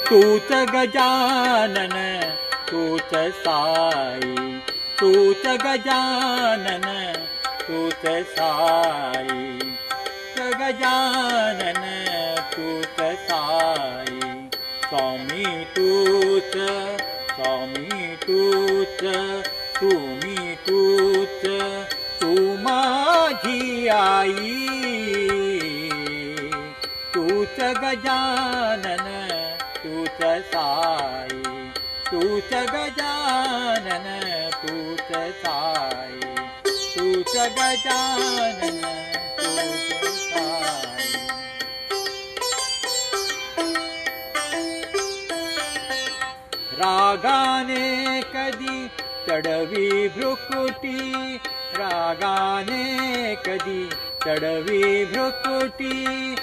तूच गजानन तूच साई, तूच गजानन तूच साई, गजानन तूच साई. स्वामी तूच, स्वामी तूच, तुम्ही तूच, तू माझी आई. तूच गजानन तूच साई, तूच गजानन तूच साई, तूच गजानन तूच साई. रागाने कधी चढवी भ्रुकुटी, रागाने कधी चढवी भ्रुकुटी,